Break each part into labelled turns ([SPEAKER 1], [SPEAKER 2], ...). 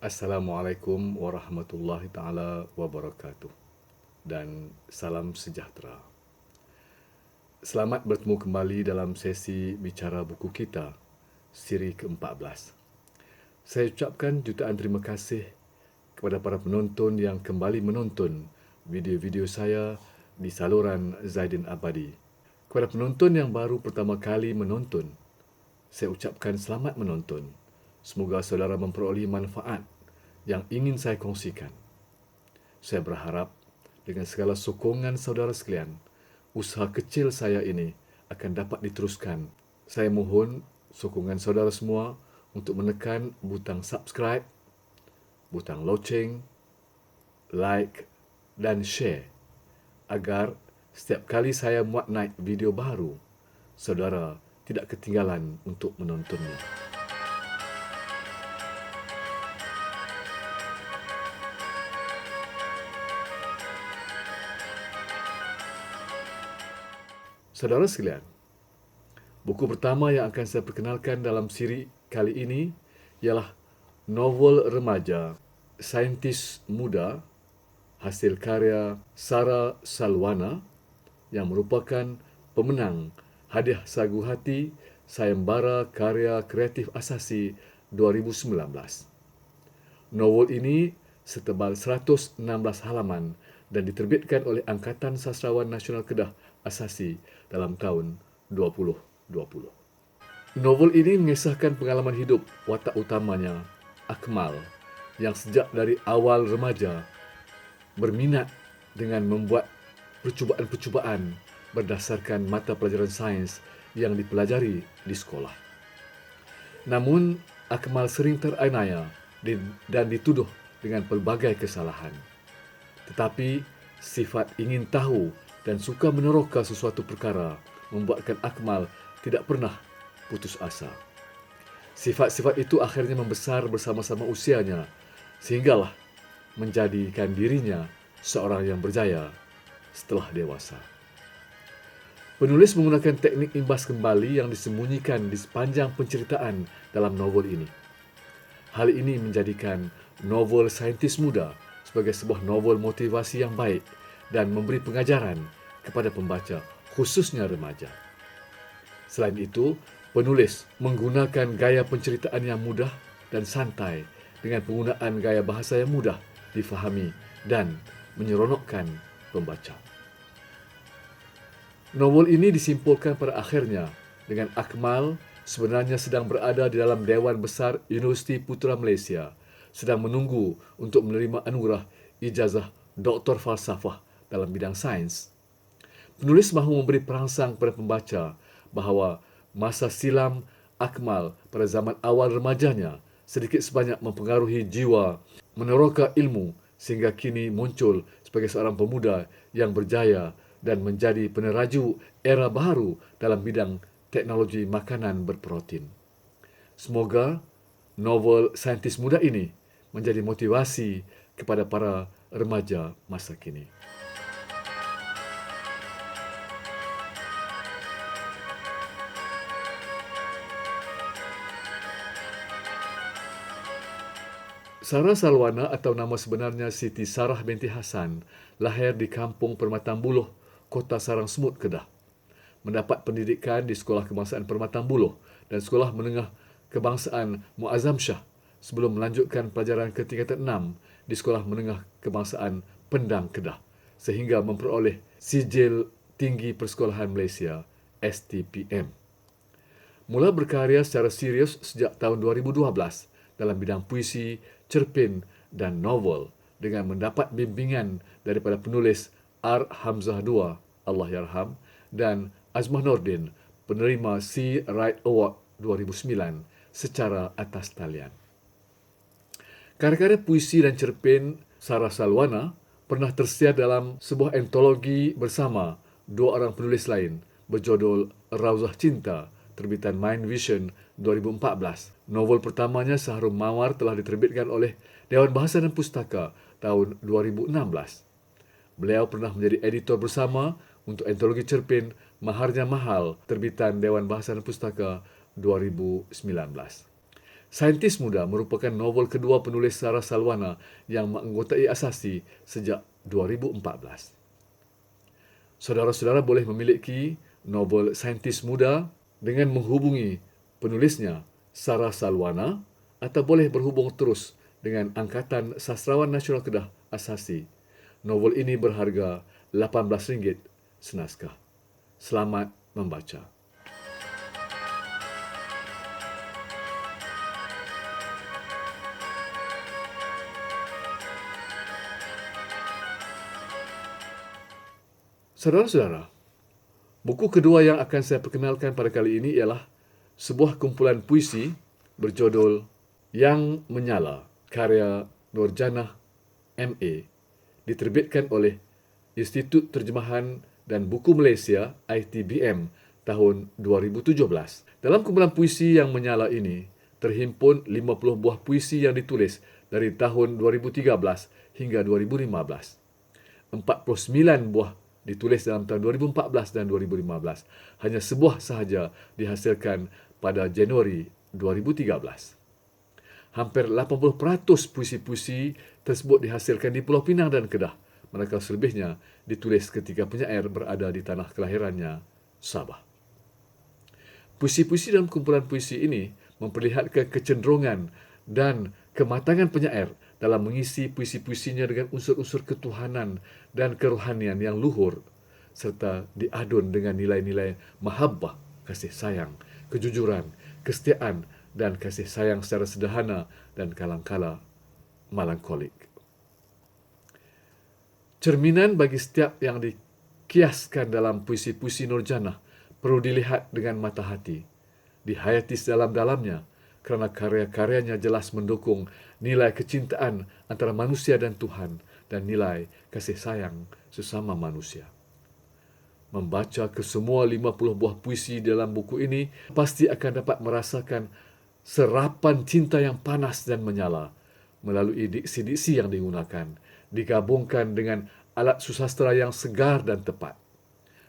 [SPEAKER 1] Assalamualaikum warahmatullahi taala wabarakatuh dan salam sejahtera. Selamat bertemu kembali dalam sesi bicara buku kita, siri ke-14. Saya ucapkan jutaan terima kasih kepada para penonton yang kembali menonton video-video saya di saluran Zaidin Abadi. Kepada penonton yang baru pertama kali menonton, saya ucapkan selamat menonton. Semoga saudara memperoleh manfaat yang ingin saya kongsikan. Saya berharap dengan segala sokongan saudara sekalian, usaha kecil saya ini akan dapat diteruskan. Saya mohon sokongan saudara semua untuk menekan butang subscribe, butang loceng, like dan share agar setiap kali saya muat naik video baru, saudara tidak ketinggalan untuk menontonnya. Saudara sekalian, buku pertama yang akan saya perkenalkan dalam siri kali ini ialah novel remaja Saintis Muda hasil karya Sarah Salwana yang merupakan pemenang Hadiah Sagu Hati Sayembara Karya Kreatif Asasi 2019. Novel ini setebal 116 halaman dan diterbitkan oleh Angkatan Sastrawan Nasional Kedah Asasi dalam tahun 2020. Novel ini mengisahkan pengalaman hidup watak utamanya, Akmal, yang sejak dari awal remaja berminat dengan membuat percubaan-percubaan berdasarkan mata pelajaran sains yang dipelajari di sekolah. Namun, Akmal sering teraniaya dan dituduh dengan pelbagai kesalahan. Tetapi, sifat ingin tahu dan suka meneroka sesuatu perkara membuatkan Akmal tidak pernah putus asa. Sifat-sifat itu akhirnya membesar bersama-sama usianya, sehinggalah menjadikan dirinya seorang yang berjaya setelah dewasa. Penulis menggunakan teknik imbas kembali yang disembunyikan di sepanjang penceritaan dalam novel ini. Hal ini menjadikan novel Saintis Muda sebagai sebuah novel motivasi yang baik dan memberi pengajaran kepada pembaca, khususnya remaja. Selain itu, penulis menggunakan gaya penceritaan yang mudah dan santai dengan penggunaan gaya bahasa yang mudah difahami dan menyeronokkan pembaca. Novel ini disimpulkan pada akhirnya dengan Akmal sebenarnya sedang berada di dalam Dewan Besar Universiti Putra Malaysia, sedang menunggu untuk menerima anugerah ijazah Doktor Falsafah dalam bidang sains. Penulis mahu memberi perangsang kepada pembaca bahawa masa silam Akmal pada zaman awal remajanya sedikit sebanyak mempengaruhi jiwa meneroka ilmu sehingga kini muncul sebagai seorang pemuda yang berjaya dan menjadi peneraju era baru dalam bidang teknologi makanan berprotein. Semoga novel Saintis Muda ini menjadi motivasi kepada para remaja masa kini. Sarah Salwana atau nama sebenarnya Siti Sarah binti Hasan lahir di Kampung Permatang Buloh, Kota Sarang Semut, Kedah. Mendapat pendidikan di Sekolah Kebangsaan Permatang Buloh dan Sekolah Menengah Kebangsaan Muazzam Shah sebelum melanjutkan pelajaran ke tingkatan 6 di Sekolah Menengah Kebangsaan Pendang, Kedah sehingga memperoleh Sijil Tinggi Persekolahan Malaysia STPM. Mula berkarya secara serius sejak tahun 2012 dalam bidang puisi, cerpen dan novel dengan mendapat bimbingan daripada penulis R. Hamzah II, Allahyarham, dan Azmah Nordin, penerima C. Wright Award 2009 secara atas talian. Karya-karya puisi dan cerpen Sarah Salwana pernah tersiar dalam sebuah antologi bersama dua orang penulis lain berjudul Rauzah Cinta, terbitan Mind Vision 2014. Novel pertamanya Sahrum Mawar telah diterbitkan oleh Dewan Bahasa dan Pustaka tahun 2016. Beliau pernah menjadi editor bersama untuk antologi cerpen Maharnya Mahal, terbitan Dewan Bahasa dan Pustaka 2019. Saintis Muda merupakan novel kedua penulis Sarah Salwana yang menganggotai Asasi sejak 2014. Saudara-saudara boleh memiliki novel Saintis Muda dengan menghubungi penulisnya Sarah Salwana atau boleh berhubung terus dengan Angkatan Sastrawan Nasional Kedah Asasi. Novel ini berharga RM18 senaskah. Selamat membaca. Saudara-saudara, buku kedua yang akan saya perkenalkan pada kali ini ialah sebuah kumpulan puisi berjudul Yang Menyala, karya Nurjanah MA, diterbitkan oleh Institut Terjemahan dan Buku Malaysia ITBM tahun 2017. Dalam kumpulan puisi Yang Menyala ini, terhimpun 50 buah puisi yang ditulis dari tahun 2013 hingga 2015. 49 buah ditulis dalam tahun 2014 dan 2015. Hanya sebuah sahaja dihasilkan pada Januari 2013. Hampir 80% puisi-puisi tersebut dihasilkan di Pulau Pinang dan Kedah, manakala selebihnya ditulis ketika penyair berada di tanah kelahirannya, Sabah. Puisi-puisi dalam kumpulan puisi ini memperlihatkan kecenderungan dan kematangan penyair dalam mengisi puisi-puisinya dengan unsur-unsur ketuhanan dan kerohanian yang luhur, serta diadun dengan nilai-nilai mahabbah, kasih sayang, kejujuran, kesetiaan, dan kasih sayang secara sederhana dan kadang-kala melankolik. Cerminan bagi setiap yang dikiaskan dalam puisi-puisi Nurjanah perlu dilihat dengan mata hati, dihayati sedalam-dalamnya, kerana karya-karyanya jelas mendukung nilai kecintaan antara manusia dan Tuhan dan nilai kasih sayang sesama manusia. Membaca kesemua 50 buah puisi dalam buku ini pasti akan dapat merasakan serapan cinta yang panas dan menyala melalui diksi-diksi yang digunakan, digabungkan dengan alat susastra yang segar dan tepat.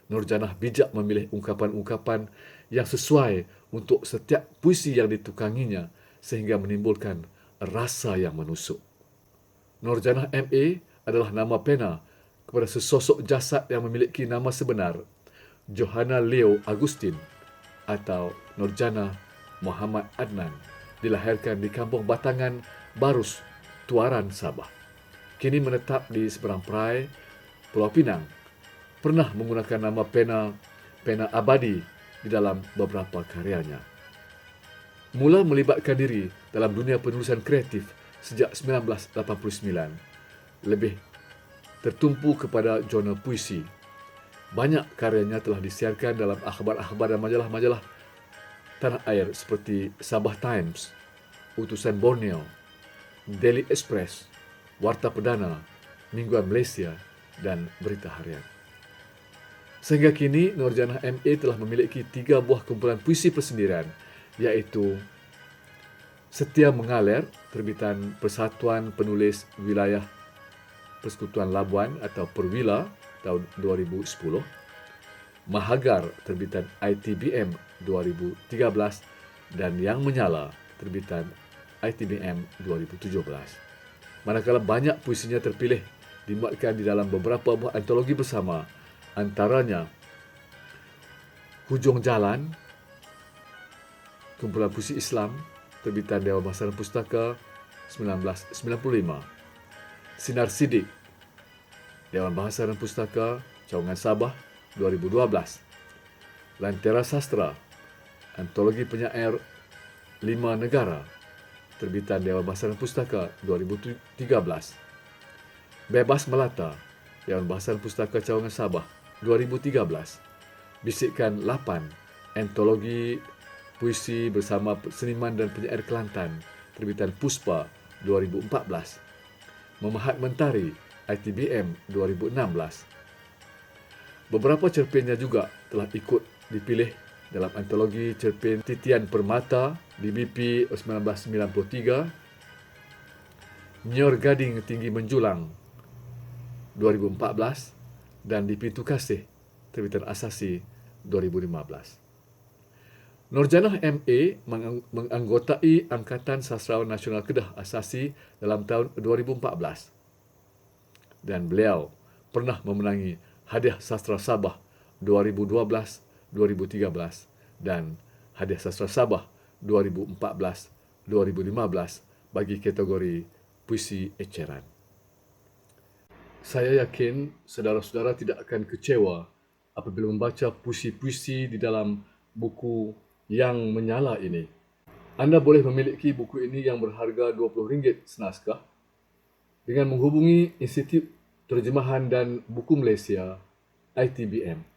[SPEAKER 1] Nurjanah bijak memilih ungkapan-ungkapan yang sesuai untuk setiap puisi yang ditukanginya sehingga menimbulkan rasa yang menusuk. Nurjanah MA adalah nama pena kepada sesosok jasad yang memiliki nama sebenar, Johanna Leo Agustin atau Nurjanah Muhammad Adnan, dilahirkan di Kampung Batangan, Barus, Tuaran, Sabah. Kini menetap di seberang perai, Pulau Pinang. Pernah menggunakan nama pena abadi di dalam beberapa karyanya. Mula melibatkan diri dalam dunia penulisan kreatif sejak 1989. Lebih tertumpu kepada jurnal puisi. Banyak karyanya telah disiarkan dalam akhbar-akhbar dan majalah-majalah tanah air seperti Sabah Times, Utusan Borneo, Daily Express, Warta Perdana, Mingguan Malaysia, dan Berita Harian. Sehingga kini, Nurjanah MA telah memiliki 3 buah kumpulan puisi persendirian, iaitu Setia Mengalir, terbitan Persatuan Penulis Wilayah Persekutuan Labuan atau Perwila tahun 2010, Mahagar, terbitan ITBM 2013, dan Yang Menyala, terbitan ITBM 2017. Manakala banyak puisinya terpilih dimuatkan di dalam beberapa buah antologi bersama, antaranya Hujung Jalan, kumpulan puisi Islam, terbitan Dewan Bahasa dan Pustaka 1995. Sinar Sidik, Dewan Bahasa dan Pustaka, Cawangan Sabah 2012. Lentera Sastra, antologi penyair 5 negara, terbitan Dewan Bahasa dan Pustaka 2013. Bebas Melata, Dewan Bahasa dan Pustaka Cawangan Sabah 2013. Bisikkan Lapan, antologi puisi bersama seniman dan penyair Kelantan, terbitan Puspa 2014. Memahat Mentari, ITBM 2016. Beberapa cerpennya juga telah ikut dipilih dalam antologi cerpen Titian Permata di BP 1993, Nyor Gading Tinggi Menjulang 2014, dan di Pintu Kasih, terbitan Asasi 2015. Nurjanah MA menganggotai Angkatan Sastrawan Nasional Kedah Asasi dalam tahun 2014 dan beliau pernah memenangi Hadiah Sastra Sabah 2012, 2013 dan Hadiah Sastra Sabah 2014, 2015 bagi kategori puisi eceran. Saya yakin saudara-saudara tidak akan kecewa apabila membaca puisi-puisi di dalam buku yang menyala ini. Anda boleh memiliki buku ini yang berharga RM20 senaskah dengan menghubungi Institut Terjemahan dan Buku Malaysia, ITBM.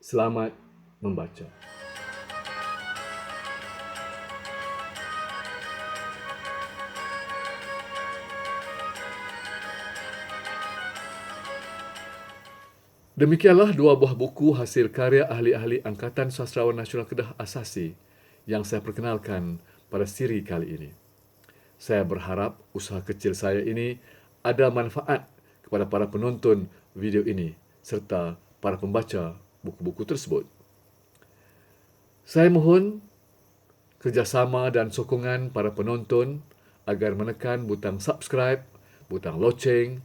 [SPEAKER 1] Selamat membaca. Demikianlah dua buah buku hasil karya ahli-ahli Angkatan Sastrawan Nasional Kedah Asasi yang saya perkenalkan pada siri kali ini. Saya berharap usaha kecil saya ini ada manfaat kepada para penonton video ini serta para pembaca buku-buku tersebut. Saya mohon kerjasama dan sokongan para penonton agar menekan butang subscribe, butang loceng,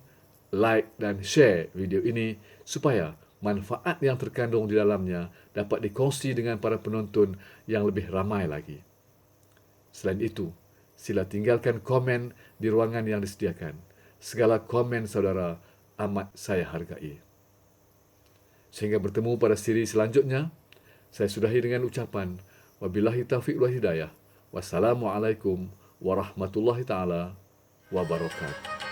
[SPEAKER 1] like dan share video ini supaya manfaat yang terkandung di dalamnya dapat dikongsi dengan para penonton yang lebih ramai lagi. Selain itu, sila tinggalkan komen di ruangan yang disediakan. Segala komen saudara amat saya hargai. Sehingga bertemu pada siri selanjutnya, saya sudahi dengan ucapan wabillahi taufiq wal hidayah. Wassalamualaikum warahmatullahi taala wabarakatuh.